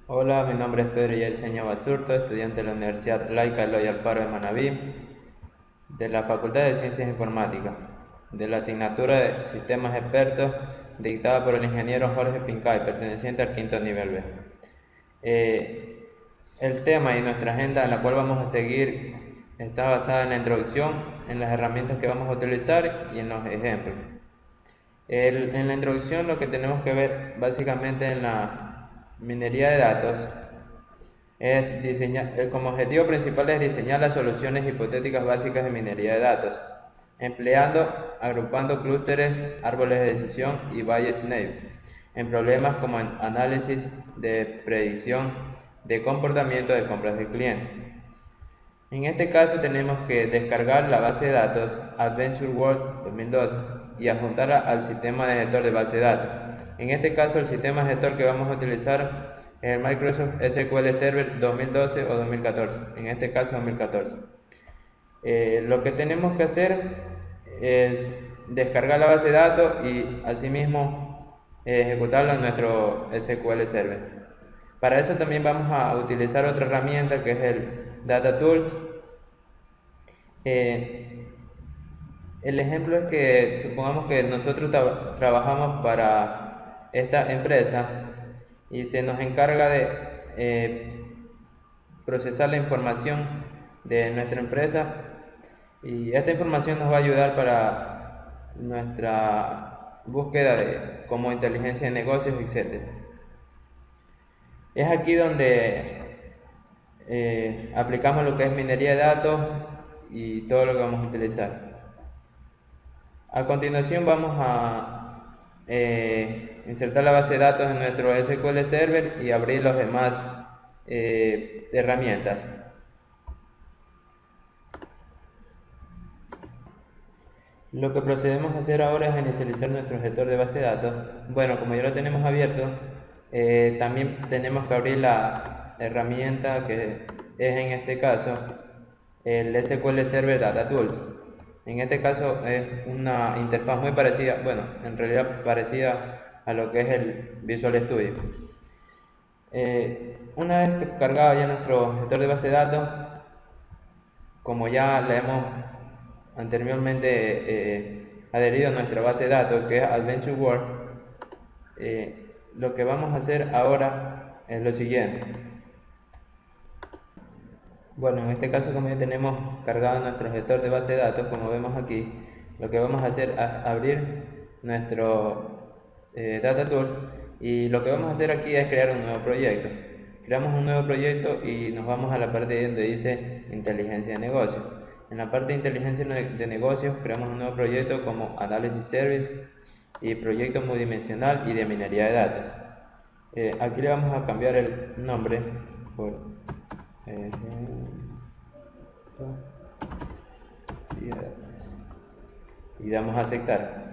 Hola, mi nombre es Pedro Yerseña Basurto, estudiante de la Universidad Laica Eloy Alfaro de Manabí, de la Facultad de Ciencias Informáticas, de la asignatura de Sistemas Expertos, dictada por el ingeniero Jorge Pincay, perteneciente al quinto nivel B. El tema y nuestra agenda en la cual vamos a seguir está basada en la introducción, en las herramientas que vamos a utilizar y en los ejemplos. En la introducción lo que tenemos que ver básicamente en la minería de datos es como objetivo principal es diseñar las soluciones hipotéticas básicas de minería de datos, agrupando clústeres, árboles de decisión y Bayes-Neve en problemas como análisis de predicción de comportamiento de compras del cliente. En este caso tenemos que descargar la base de datos Adventure World 2012 y adjuntarla al sistema de gestor de base de datos. En este caso el sistema de gestor que vamos a utilizar es el Microsoft SQL Server 2012 o 2014, en este caso 2014. Lo que tenemos que hacer es descargar la base de datos y asimismo ejecutarla en nuestro SQL Server. Para eso también vamos a utilizar otra herramienta que es el Data Tools. Eh, el ejemplo es que supongamos que nosotros trabajamos para esta empresa y se nos encarga de procesar la información de nuestra empresa, y esta información nos va a ayudar para nuestra búsqueda de como inteligencia de negocios, etc. Es aquí donde aplicamos lo que es minería de datos y todo lo que vamos a utilizar. A continuación vamos a insertar la base de datos en nuestro SQL Server y abrir las demás herramientas. Lo que procedemos a hacer ahora es inicializar nuestro gestor de base de datos. Bueno, como ya lo tenemos abierto, también tenemos que abrir la herramienta que es en este caso el SQL Server Data Tools. En este caso es una interfaz muy parecida, bueno, en realidad parecida a lo que es el Visual Studio. Una vez cargado ya nuestro gestor de base de datos, como ya le hemos anteriormente adherido a nuestra base de datos que es Adventure World, lo que vamos a hacer ahora es lo siguiente. Bueno, en este caso, como ya tenemos cargado nuestro gestor de base de datos, como vemos aquí, lo que vamos a hacer es abrir nuestro Data Tools, y lo que vamos a hacer aquí es crear un nuevo proyecto. Creamos un nuevo proyecto y nos vamos a la parte donde dice inteligencia de negocios. En la parte de inteligencia de negocios creamos un nuevo proyecto como Analysis Service y proyecto multidimensional y de minería de datos. Aquí le vamos a cambiar el nombre por y damos a aceptar.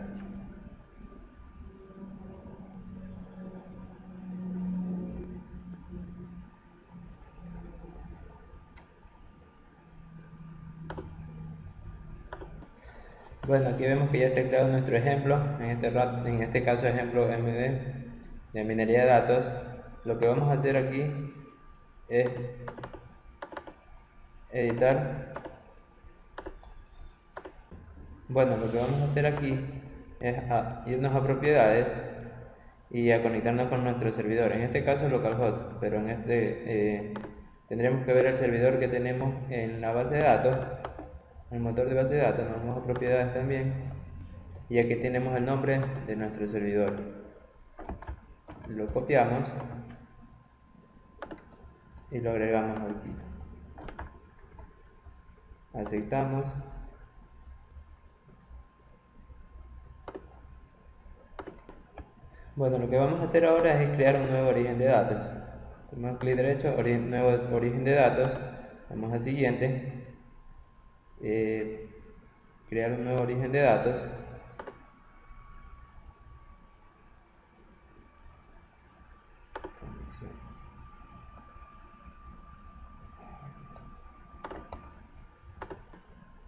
Bueno, aquí vemos que ya se ha creado nuestro ejemplo, en este caso ejemplo MD de minería de datos. Lo que vamos a hacer aquí es editar. Bueno, lo que vamos a hacer aquí es irnos a propiedades y a conectarnos con nuestro servidor, en este caso localhost, pero en tendremos que ver el servidor que tenemos en la base de datos, el motor de base de datos. Nos vamos a propiedades también y aquí tenemos el nombre de nuestro servidor. Lo copiamos y lo agregamos aquí. Aceptamos. Bueno, lo que vamos a hacer ahora es crear un nuevo origen de datos. Tomamos clic derecho, nuevo origen de datos. Vamos al siguiente. Crear un nuevo origen de datos.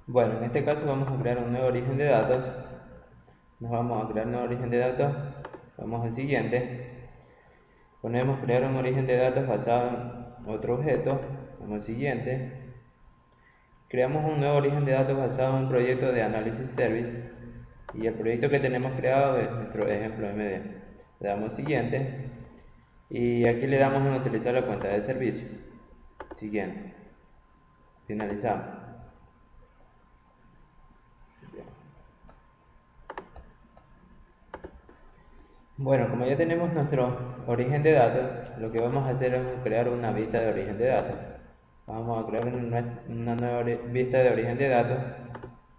Bueno, en este caso vamos a crear un nuevo origen de datos. Nos vamos a crear un nuevo origen de datos. Vamos al siguiente. Ponemos crear un origen de datos basado en otro objeto. Como siguiente, creamos un nuevo origen de datos basado en un proyecto de análisis service y el proyecto que tenemos creado es nuestro ejemplo MD. Le damos siguiente y aquí le damos en utilizar la cuenta de servicio. Siguiente, finalizamos. Bueno, como ya tenemos nuestro origen de datos, lo que vamos a hacer es crear una vista de origen de datos. Vamos a crear una nueva vista de origen de datos.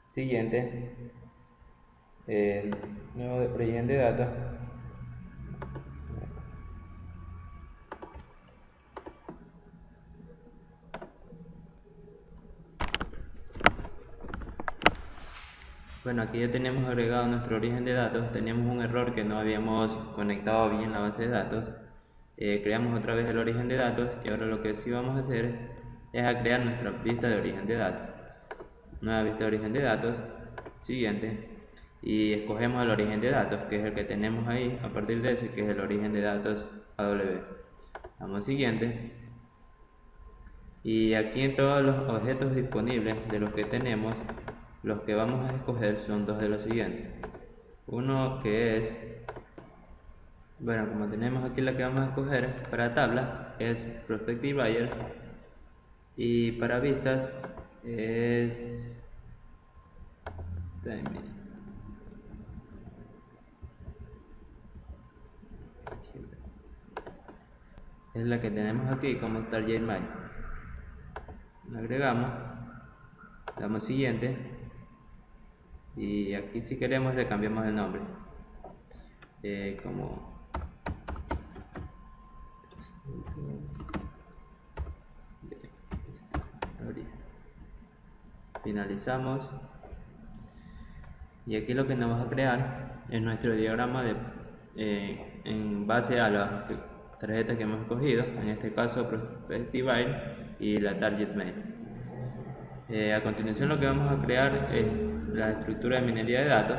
Siguiente, nuevo origen de datos. Bueno, aquí ya tenemos agregado nuestro origen de datos. Teníamos un error que no habíamos conectado bien la base de datos. Creamos otra vez el origen de datos y ahora lo que sí vamos a hacer es a crear nuestra vista de origen de datos. Nueva vista de origen de datos. Siguiente. Y escogemos el origen de datos, que es el que tenemos ahí, a partir de ese, que es el origen de datos AW. Damos siguiente. Y aquí en todos los objetos disponibles de los que tenemos, los que vamos a escoger son dos de los siguientes. Uno que es, bueno, como tenemos aquí la que vamos a escoger para tabla, es Prospective Buyer, y para vistas es Timing. Es la que tenemos aquí como Target My. La agregamos, damos siguiente y aquí si queremos le cambiamos el nombre como finalizamos y aquí lo que nos va a crear es nuestro diagrama en base a las tarjetas que hemos escogido, en este caso Prospective Buyer y la Target Mail. A continuación lo que vamos a crear es la estructura de minería de datos.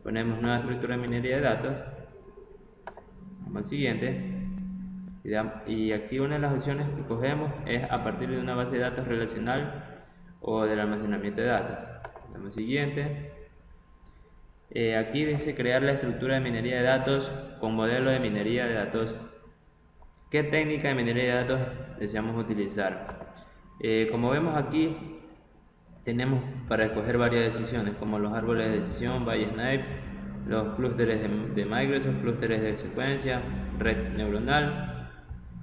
Ponemos nueva estructura de minería de datos, vamos al siguiente y aquí una de las opciones que cogemos es a partir de una base de datos relacional o del almacenamiento de datos. Damos siguiente. Aquí dice crear la estructura de minería de datos con modelo de minería de datos. ¿Qué técnica de minería de datos deseamos utilizar? Como vemos aquí, tenemos para escoger varias decisiones, como los árboles de decisión, Bayes-Naip, los clústeres de Microsoft, clústeres de secuencia, red neuronal,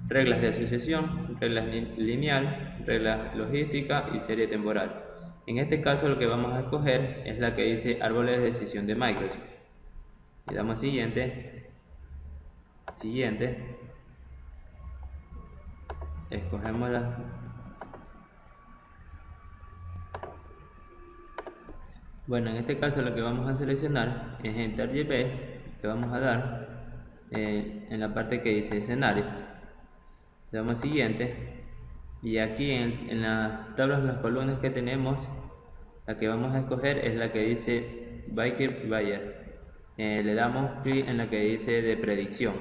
reglas de asociación, reglas lineal, reglas logística y serie temporal. En este caso lo que vamos a escoger es la que dice árboles de decisión de Microsoft. Le damos siguiente, siguiente, escogemos la. Bueno, en este caso lo que vamos a seleccionar es Enter JP, que vamos a dar en la parte que dice escenario. Le damos siguiente y aquí en las tablas, las columnas que tenemos, la que vamos a escoger es la que dice Baker Buyer. Le damos clic en la que dice de predicción.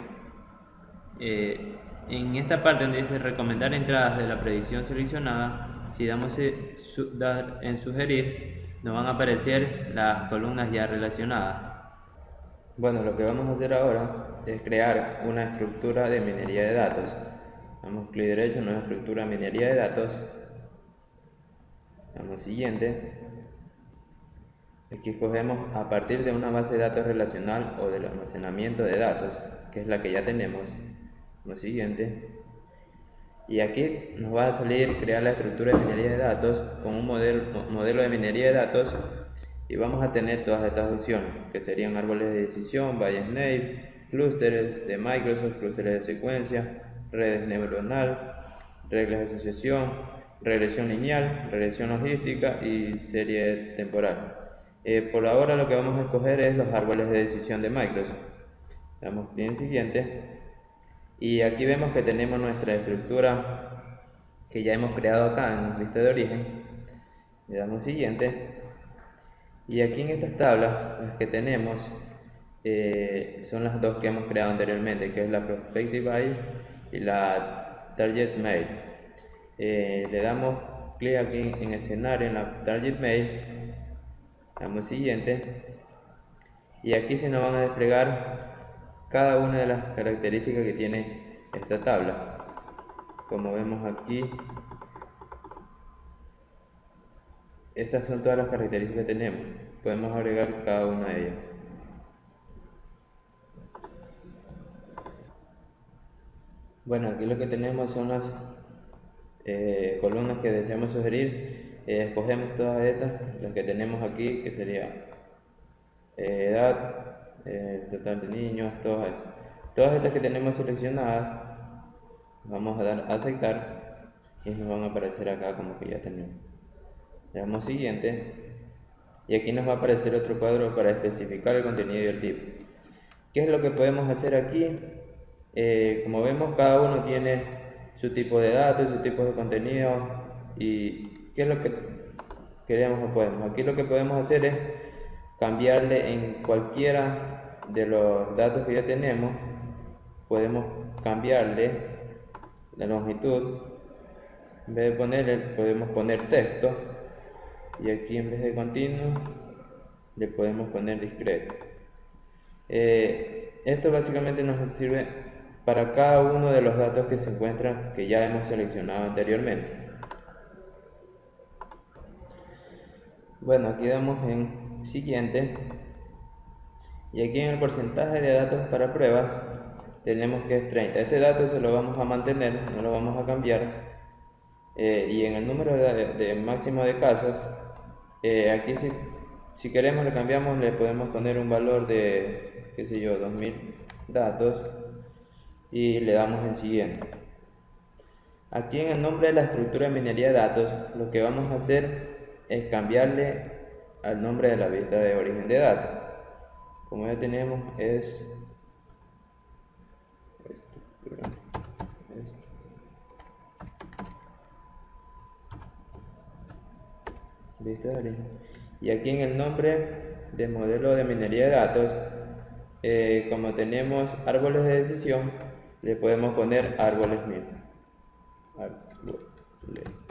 En esta parte donde dice recomendar entradas de la predicción seleccionada, si damos en sugerir, nos van a aparecer las columnas ya relacionadas. Bueno, lo que vamos a hacer ahora es crear una estructura de minería de datos. Damos clic derecho en nueva estructura de minería de datos. Damos siguiente. Aquí escogemos a partir de una base de datos relacional o del almacenamiento de datos, que es la que ya tenemos. Damos siguiente. Y aquí nos va a salir crear la estructura de minería de datos con un modelo de minería de datos y vamos a tener todas estas opciones que serían árboles de decisión, Bayes-Naip, clústeres de Microsoft, clústeres de secuencia, redes neuronal, reglas de asociación, regresión lineal, regresión logística y serie temporal. Por ahora lo que vamos a escoger es los árboles de decisión de Microsoft. Damos clic en siguiente. Y aquí vemos que tenemos nuestra estructura que ya hemos creado acá en la lista de origen. Le damos siguiente. Y aquí en estas tablas, las que tenemos, son las dos que hemos creado anteriormente, que es la Prospective Buyer y la Target Mail. Le damos clic aquí en escenario, en la Target Mail, damos siguiente, y aquí se nos van a desplegar cada una de las características que tiene esta tabla. Como vemos aquí, estas son todas las características que tenemos. Podemos agregar cada una de ellas. Bueno, aquí lo que tenemos son las columnas que deseamos sugerir. Escogemos todas estas, las que tenemos aquí, que sería edad, total de niños, todas estas que tenemos seleccionadas. Vamos a dar a aceptar y nos van a aparecer acá como que ya tenemos. Le damos siguiente y aquí nos va a aparecer otro cuadro para especificar el contenido y el tipo. ¿Qué es lo que podemos hacer aquí? Como vemos, cada uno tiene su tipo de datos, su tipo de contenido y qué es lo que queremos o podemos. Aquí lo que podemos hacer es cambiarle en cualquiera de los datos que ya tenemos. Podemos cambiarle la longitud. En vez de ponerle, podemos poner texto, y aquí en vez de continuo le podemos poner discreto. Esto básicamente nos sirve para cada uno de los datos que se encuentran, que ya hemos seleccionado anteriormente. Bueno, aquí damos en siguiente, y aquí en el porcentaje de datos para pruebas tenemos que es 30. Este dato se lo vamos a mantener, no lo vamos a cambiar. Y en el número de máximo de casos, aquí si queremos le cambiamos, le podemos poner un valor de, qué sé yo, 2000 datos, y le damos en siguiente. Aquí en el nombre de la estructura de minería de datos, lo que vamos a hacer es cambiarle al nombre de la vista de origen de datos. Como ya tenemos, es estructura. Vista de origen. Y aquí en el nombre de modelo de minería de datos, como tenemos árboles de decisión, le podemos poner árboles mismos. Árboles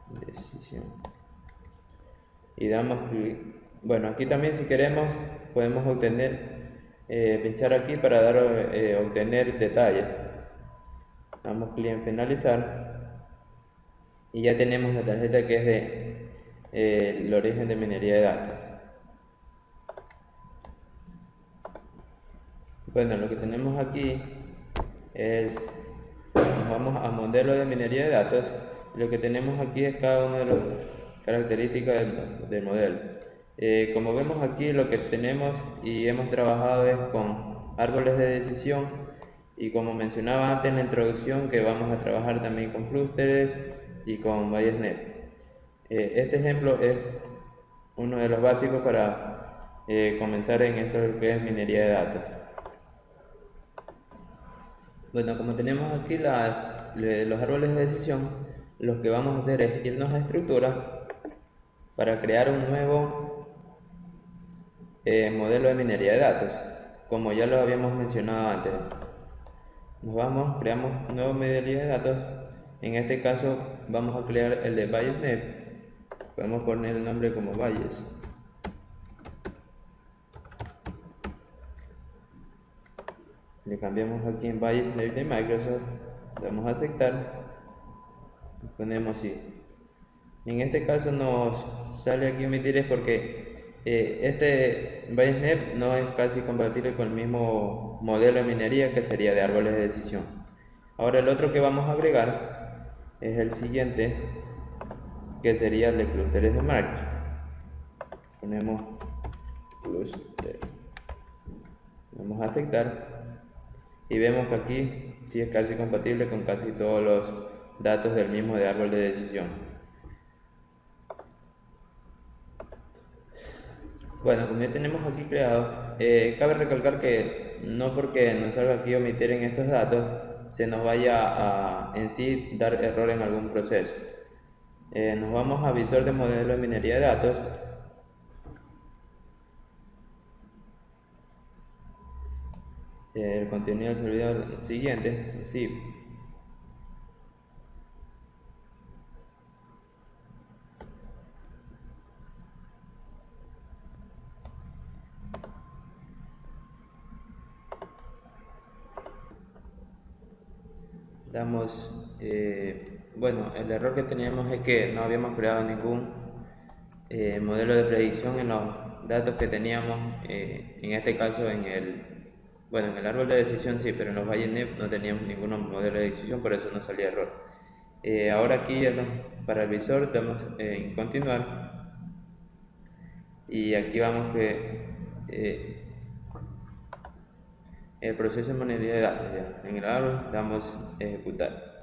de decisión. Y damos clic. Bueno, aquí también si queremos podemos pinchar aquí para dar obtener detalles. Damos clic en finalizar y ya tenemos la tarjeta que es de el origen de minería de datos. Bueno, lo que tenemos aquí es, nos vamos a modelo de minería de datos. Lo que tenemos aquí es cada una de las características del modelo. Como vemos aquí, lo que tenemos y hemos trabajado es con árboles de decisión, y como mencionaba antes en la introducción, que vamos a trabajar también con clústeres y con Bayes-Nev. Este ejemplo es uno de los básicos para comenzar en esto que es minería de datos. Bueno, como tenemos aquí los árboles de decisión, lo que vamos a hacer es irnos a estructura para crear un nuevo modelo de minería de datos, como ya lo habíamos mencionado antes. Nos vamos, creamos un nuevo minería de datos. En este caso vamos a crear el de Bayes-Nev. Podemos poner el nombre como Bayes. Le cambiamos aquí en Bayes-Nev de Microsoft, damos a aceptar y ponemos sí. En este caso nos sale aquí omitir es porque este Bayes-Nev no es casi compatible con el mismo modelo de minería, que sería de árboles de decisión. Ahora el otro que vamos a agregar es el siguiente, que sería el de clústeres de Microsoft. Ponemos clúster, vamos a aceptar y vemos que aquí sí es casi compatible con casi todos los datos del mismo de árbol de decisión. Bueno, como ya tenemos aquí creado, cabe recalcar que no porque nos salga aquí omitir en estos datos se nos vaya a en sí dar error en algún proceso. Nos vamos a visor de modelo de minería de datos el contenido del servidor siguiente, sí. Damos, bueno, el error que teníamos es que no habíamos creado ningún modelo de predicción en los datos que teníamos, en este caso bueno, en el árbol de decisión sí, pero en los valles NEP no teníamos ningún modelo de decisión, por eso no salía error. Ahora aquí para el visor damos en continuar y activamos que el proceso de monitorear de datos. Ya. En el árbol damos ejecutar.